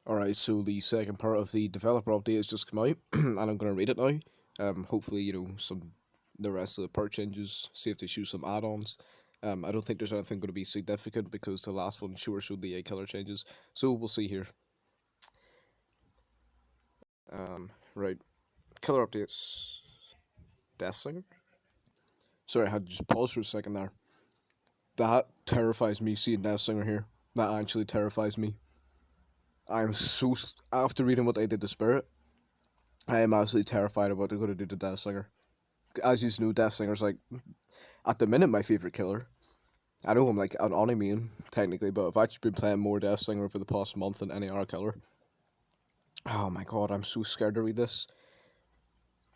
Alright, so the second part of the developer update has just come out, and I'm going to read it now. Hopefully, the rest of the perk changes, see if they show some add-ons. I don't think there's anything going to be significant because the last one sure showed the color changes, so we'll see here. Right, color updates. Deathslinger? Sorry, I had to just pause for a second there. That terrifies me, seeing Deathslinger here. That actually terrifies me. I'm so... After reading what they did to Spirit, I am absolutely terrified of what they're going to do to Deathslinger. As you know, Deathslinger's like, at the minute, my favourite killer. I know I'm like an anime technically, but I've actually been playing more Deathslinger for the past month than any other killer. Oh my god, I'm so scared to read this.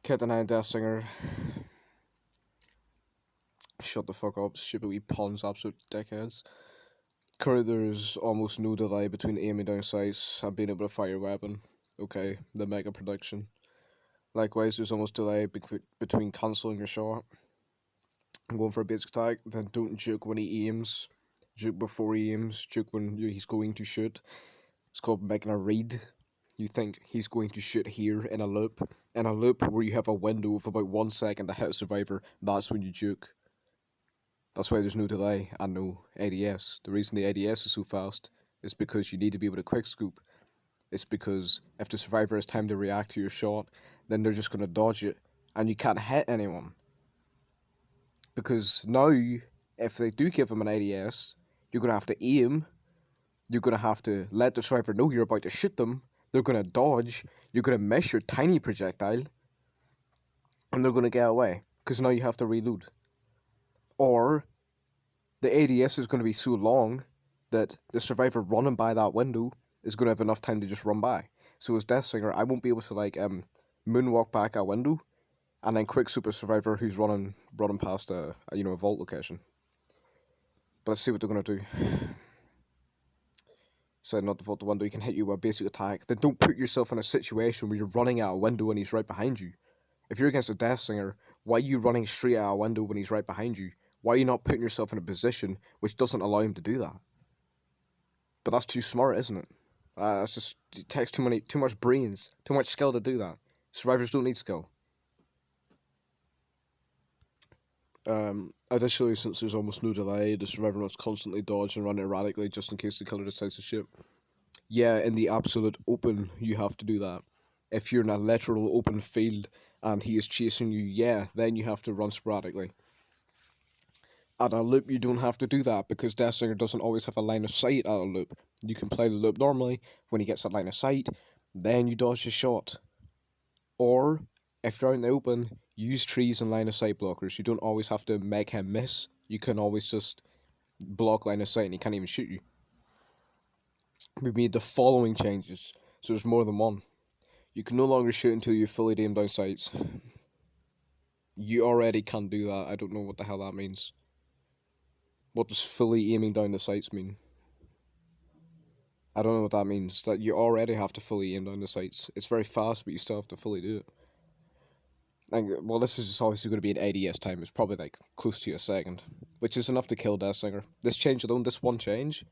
Kit and I Deathslinger. Shut the fuck up, stupid wee pawns, absolute dickheads. Currently, there's almost no delay between aiming down sights and being able to fire your weapon. Okay, the mega prediction. Likewise, there's almost delay between cancelling your shot and going for a basic attack. Then don't juke when he aims. Juke before he aims. Juke when he's going to shoot. It's called making a read. You think he's going to shoot here in a loop. In a loop where you have a window of about 1 second to hit a survivor, that's when you juke. That's why there's no delay and no ADS. The reason the ADS is so fast is because you need to be able to quick scoop. It's because if the survivor has time to react to your shot, then they're just going to dodge it and you can't hit anyone. Because now, if they do give them an ADS, you're going to have to aim, you're going to have to let the survivor know you're about to shoot them, they're going to dodge, you're going to miss your tiny projectile, and they're going to get away. Because now you have to reload. Or the ADS is going to be so long that the survivor running by that window is going to have enough time to just run by. So as Deathslinger, I won't be able to moonwalk back a window and then quick super survivor who's running past a vault location. But let's see what they're going to do. So not the vault the window, he can hit you with a basic attack. Then don't put yourself in a situation where you're running out a window and he's right behind you. If you're against a Deathslinger, why are you running straight out a window when he's right behind you? Why are you not putting yourself in a position which doesn't allow him to do that? But that's too smart, isn't it? It takes too much brains, too much skill to do that. Survivors don't need skill. Additionally, since there's almost no delay, the survivor must constantly dodge and run erratically just in case the killer decides to shoot. Yeah, in the absolute open, you have to do that. If you're in a literal open field and he is chasing you, yeah, then you have to run sporadically. At a loop, you don't have to do that because Deathslinger doesn't always have a line of sight at a loop. You can play the loop normally. When he gets that line of sight, then you dodge his shot. Or, if you're out in the open, use trees and line of sight blockers. You don't always have to make him miss. You can always just block line of sight and he can't even shoot you. We made the following changes, so there's more than one. You can no longer shoot until you fully aim down sights. You already can't do that. I don't know what the hell that means. What does fully aiming down the sights mean? I don't know what that means. That you already have to fully aim down the sights. It's very fast, but you still have to fully do it. And, well, this is just obviously going to be an ADS time. It's probably like close to a second, which is enough to kill Deathslinger. This change alone, this one change,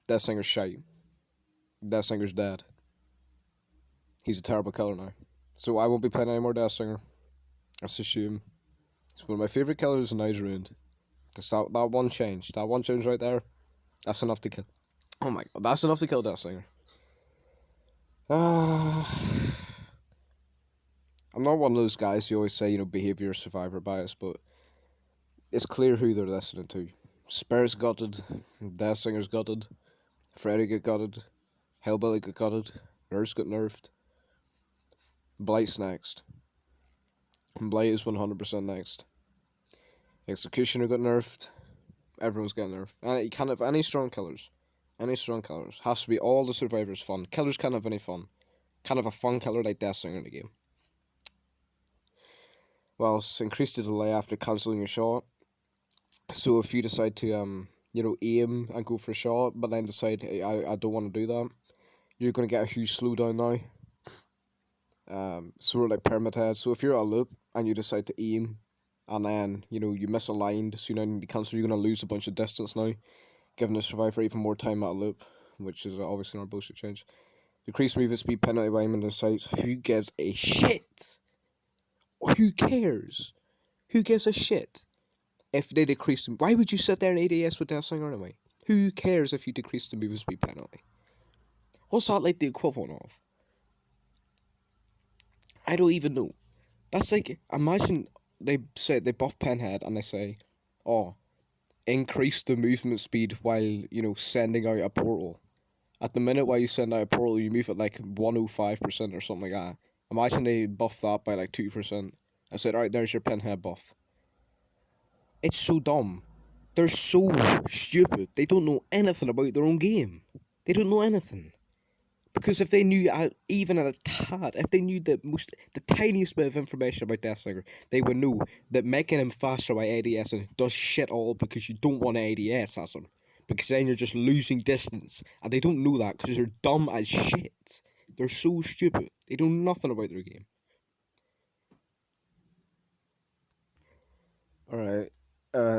Deathslinger's shite. Deathslinger's dead. He's a terrible killer now. So I won't be playing any more Deathslinger. That's a shame. It's one of my favourite killers and now he's ruined. That one change. That one change right there. That's enough to kill. Oh my god, that's enough to kill Deathslinger. I'm not one of those guys who always say, behaviour is survivor bias, but it's clear who they're listening to. Spirit's gutted, Deathslinger's gutted, Freddy got gutted, Hellbilly got gutted, Nurse got nerfed. Blight's next. Blight is 100% next. Executioner got nerfed. Everyone's getting nerfed. And you can't have any strong killers. Any strong killers. Has to be all the survivors fun. Killers can't have any fun. Can't have a fun killer like Deathslinger in the game. Well, it's increased the delay after cancelling your shot. So if you decide to aim and go for a shot, but then decide, hey, I don't want to do that, you're going to get a huge slowdown now. Sort of like permadeath. So if you're at a loop and you decide to aim, and then, you misaligned, so you now need to cancel, you're going to lose a bunch of distance now, giving the survivor even more time at a loop, which is obviously not a bullshit change. Decrease movement speed penalty by aiming down sights. Who gives a shit? Who cares? Who gives a shit? If they decrease them, why would you sit there in ADS with Deathslinger anyway? Who cares if you decrease the movement speed penalty? What's that like the equivalent of? I don't even know. That's like, imagine they say they buff Pinhead and they say, oh, increase the movement speed while, sending out a portal. At the minute while you send out a portal, you move at like 105% or something like that. Imagine they buff that by like 2%. I said, alright, there's your Pinhead buff. It's so dumb. They're so stupid. They don't know anything about their own game. They don't know anything. Because if they knew, even at a tad, if they knew the tiniest bit of information about Deathslinger, they would know that making him faster by ADS does shit all because you don't want to ADS as him. Because then you're just losing distance. And they don't know that because they're dumb as shit. They're so stupid. They know nothing about their game. Alright.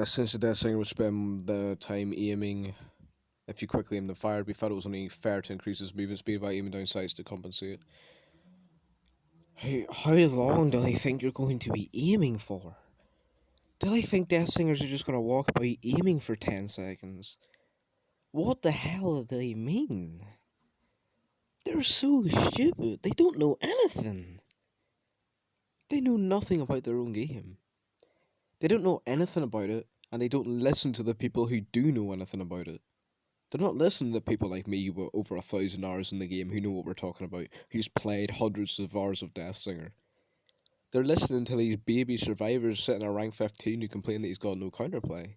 Since the Deathslinger would spend the time aiming, if you quickly aim the fire, we thought it was only fair to increase his movement speed by aiming down sights to compensate. How long do they think you're going to be aiming for? Do they think Deathslingers are just going to walk by aiming for 10 seconds? What the hell do they mean? They're so stupid. They don't know anything. They know nothing about their own game. They don't know anything about it, and they don't listen to the people who do know anything about it. They're not listening to people like me with over 1,000 hours in the game who know what we're talking about, who's played hundreds of hours of Deathslinger. They're listening to these baby survivors sitting at rank 15 who complain that he's got no counterplay.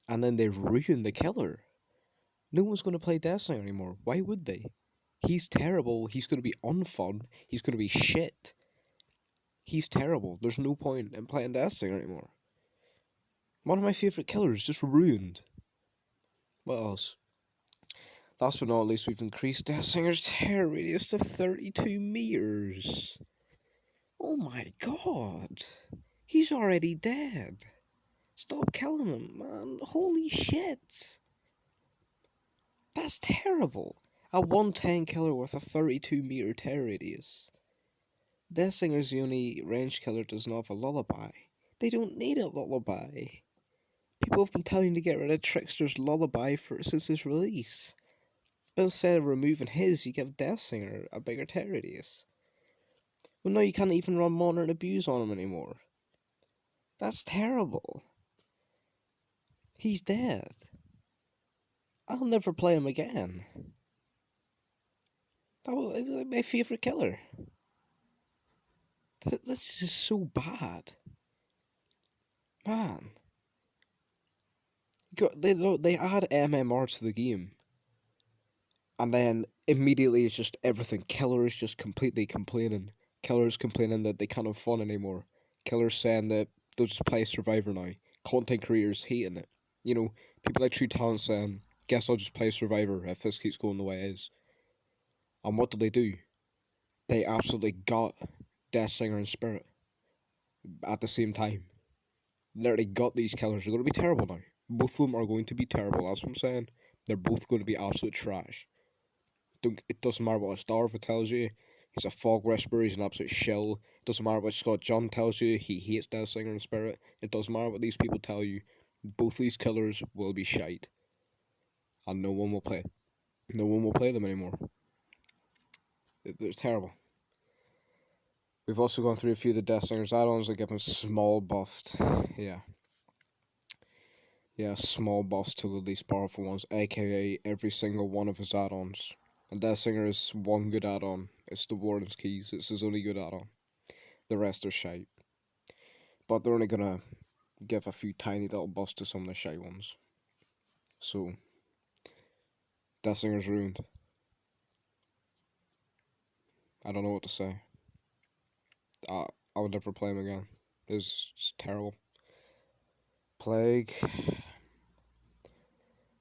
And then they ruin the killer. No one's going to play Deathslinger anymore. Why would they? He's terrible. He's going to be unfun. He's going to be shit. He's terrible. There's no point in playing Deathslinger anymore. One of my favourite killers just ruined. What else? Last but not least, we've increased Deathslinger's terror radius to 32 meters. Oh my god. He's already dead. Stop killing him, man. Holy shit. That's terrible. A 110 killer with a 32 meter terror radius. Deathslinger's the only range killer doesn't have a lullaby. They don't need a lullaby. People have been telling you to get rid of Trickster's lullaby since his release. But instead of removing his, you give Deathslinger a bigger terror radius. Well, now you can't even run Monitor and Abuse on him anymore. That's terrible. He's dead. I'll never play him again. It was like my favourite killer. That's just so bad. Man. They add MMR to the game. And then immediately it's just everything. Killers just completely complaining. Killers complaining that they can't have fun anymore. Killers saying that they'll just play Survivor now. Content creators hating it. People like True Talent saying, guess I'll just play Survivor if this keeps going the way it is. And what do? They absolutely got Deathslinger and Spirit at the same time. Literally got these killers. They're going to be terrible now. Both of them are going to be terrible. That's what I'm saying. They're both going to be absolute trash. It doesn't matter what a Starver tells you. He's a fog whisperer. He's an absolute shill. It doesn't matter what Scott John tells you. He hates Deathslinger and Spirit. It doesn't matter what these people tell you. Both these killers will be shite. And no one will play. No one will play them anymore. They're terrible. We've also gone through a few of the Deathslinger's add-ons that give them small buffs. Yeah, small buffs to the least powerful ones, aka every single one of his add-ons. And Deathslinger is one good add-on. It's the Warden's Keys. It's his only good add-on. The rest are shite. But they're only gonna give a few tiny little buffs to some of the shite ones. So, Deathslinger's ruined. I don't know what to say. I would never play him again. It's terrible. Plague.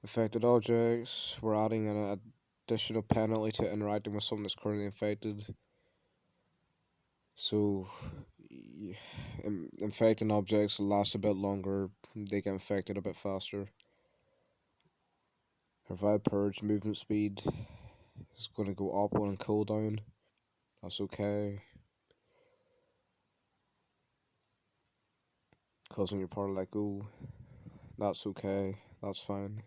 Affected objects. We're adding an additional penalty to interacting with someone that's currently infected. So, infecting objects last a bit longer. They get infected a bit faster. Provide purge movement speed. is going to go up on cooldown. That's okay. Causing your party to let go. That's okay. That's fine.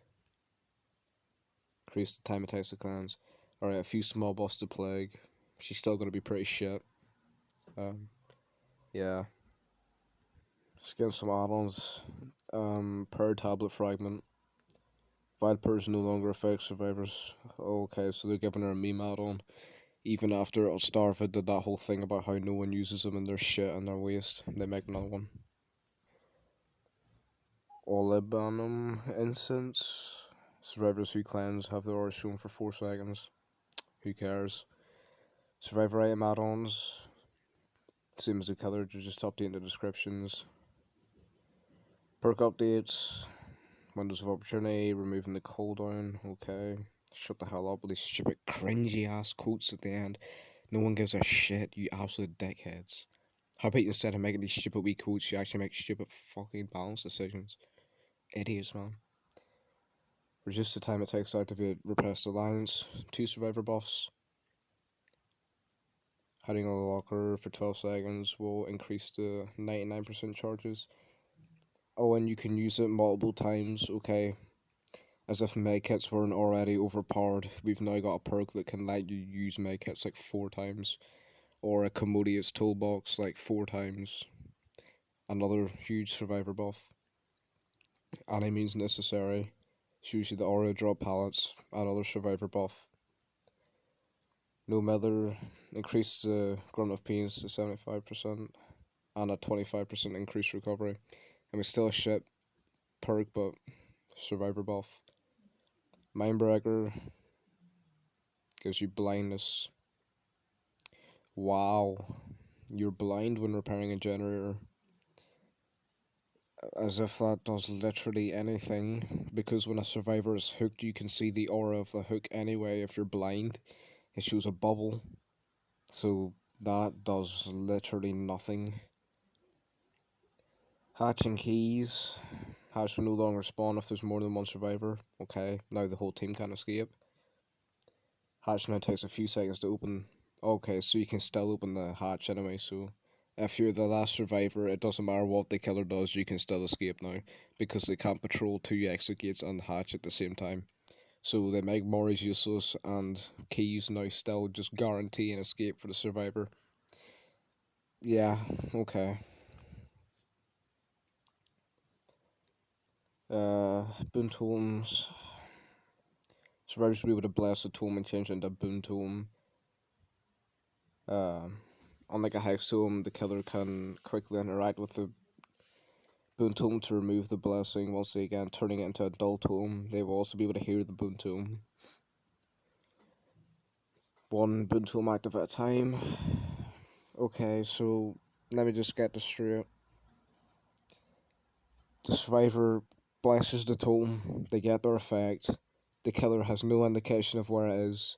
Increase the time it takes to cleanse. Alright, a few small buffs to plague. She's still going to be pretty shit. Yeah. Just getting some add-ons. Per tablet fragment. Vile Purge no longer affects survivors. Okay, so they're giving her a meme add-on. Even after Starva did that whole thing about how no one uses them and their shit and their waste, they make another one. Olibanum incense. Survivors who cleanse have their aura shown for 4 seconds. Who cares? Survivor item add-ons. Same as the killer, just updating the descriptions. Perk updates. Windows of opportunity, removing the cooldown. Okay. Shut the hell up with these stupid cringy ass quotes at the end. No one gives a shit, you absolute dickheads. How about instead of making these stupid wee quotes, you actually make stupid fucking balance decisions? Idiots, man. Reduce the time it takes to activate Repressed Alliance. 2 survivor buffs. Hiding on the locker for 12 seconds will increase the 99% charges. Oh, and you can use it multiple times, okay. As if medkits weren't already overpowered, we've now got a perk that can let you use medkits like 4 times. Or a commodious toolbox like 4 times. Another huge survivor buff. Any means necessary. Shows you the aura drop pallets. Another survivor buff. No matter. Increase the grunt of pains to 75%. And a 25% increased recovery. I mean, still a shit perk, but survivor buff. Mindbreaker gives you blindness. Wow. You're blind when repairing a generator. As if that does literally anything, because when a survivor is hooked, you can see the aura of the hook anyway. If you're blind, it shows a bubble, so that does literally nothing. Hatching keys. Hatch will no longer spawn if there's more than 1 survivor. Okay, now the whole team can't escape. Hatch now takes a few seconds to open. Okay, so you can still open the hatch anyway, so if you're the last survivor, it doesn't matter what the killer does, you can still escape now, because they can't patrol 2 exit gates and hatch at the same time. So they make Mori's useless, and keys now still just guarantee an escape for the survivor. Yeah, okay. Boon totems. Survivors will be able to bless a tome and change it into a boon tome. Unlike a hex tome, the killer can quickly interact with the boon tome to remove the blessing. Once they again turning it into a dull tome, they will also be able to hear the boon tome. 1 boon tome active at a time. Okay, so let me just get this straight. The survivor blesses the tome, they get their effect, the killer has no indication of where it is,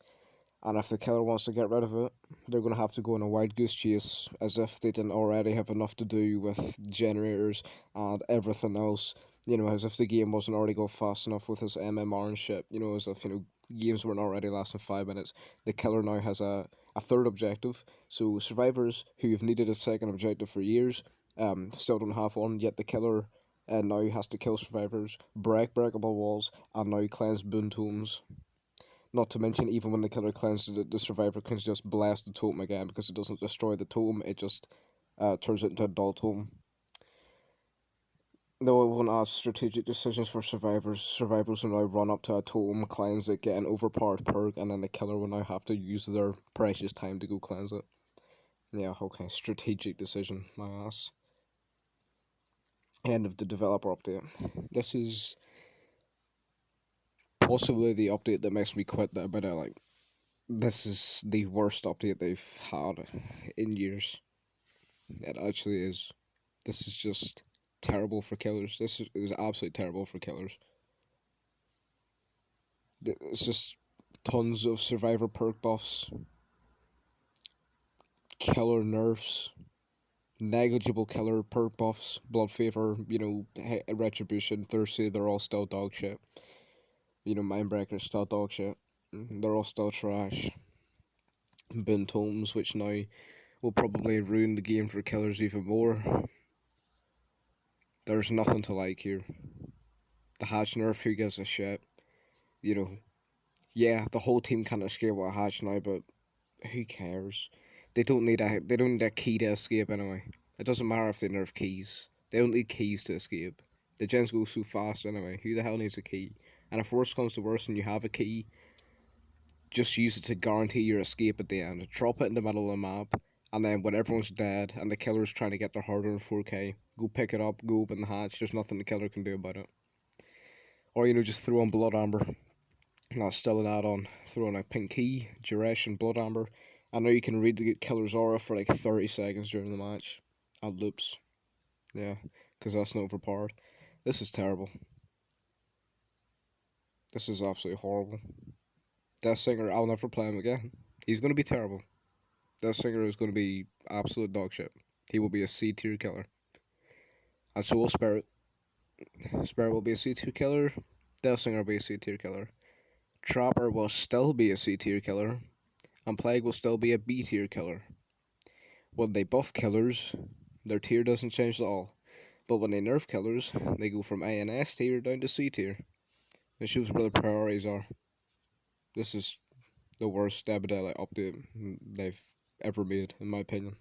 and if the killer wants to get rid of it, they're going to have to go on a wild goose chase, as if they didn't already have enough to do with generators and everything else. You know, as if the game wasn't already going fast enough with his MMR and shit. You know, as if, games weren't already lasting 5 minutes. The killer now has a 3rd objective. So survivors who have needed a 2nd objective for years, still don't have one, yet the killer now has to kill survivors, break breakable walls, and now cleanse boon tomes. Not to mention, even when the killer cleanses it, the survivor can just blast the totem again, because it doesn't destroy the totem, it just turns it into a dull totem. Though it won't ask strategic decisions for survivors, survivors will now run up to a totem, cleanse it, get an overpowered perk, and then the killer will now have to use their precious time to go cleanse it. Yeah, okay, strategic decision, my ass. End of the developer update. This is possibly the update that makes me quit that bit. This is the worst update they've had in years. It actually is. This is just terrible for killers. It was absolutely terrible for killers. It's just tons of survivor perk buffs, killer nerfs, negligible killer perk buffs, blood favor, retribution, thirsty. They're all still dog shit. Mindbreaker's still dog shit. They're all still trash. Boon totems, which now will probably ruin the game for killers even more. There's nothing to like here. The hatch nerf, who gives a shit? You know, yeah, the whole team can't escape with a hatch now, but who cares? They don't need a key to escape anyway. It doesn't matter if they nerf keys. They don't need keys to escape. The gens go so fast anyway. Who the hell needs a key? And if worst comes to worst and you have a key, just use it to guarantee your escape at the end. Drop it in the middle of the map, and then when everyone's dead and the killer's trying to get their hard-earned 4K, go pick it up, go open the hatch. There's nothing the killer can do about it. Or just throw on blood amber. That's still an add-on. Throw on a pink key, duration, blood amber. I know you can read the killer's aura for like 30 seconds during the match. Add loops. Yeah, because that's not overpowered. This is terrible. This is absolutely horrible. Deathslinger, I'll never play him again. He's going to be terrible. Slinger is going to be absolute dog shit. He will be a C tier killer. And so will Spirit. Spirit will be a C tier killer. Slinger will be a C tier killer. Trapper will still be a C tier killer. And Plague will still be a B tier killer. When they buff killers, their tier doesn't change at all. But when they nerf killers, they go from A and S tier down to C tier. It shows where the priorities are. This is the worst Abadella update they've ever made, in my opinion.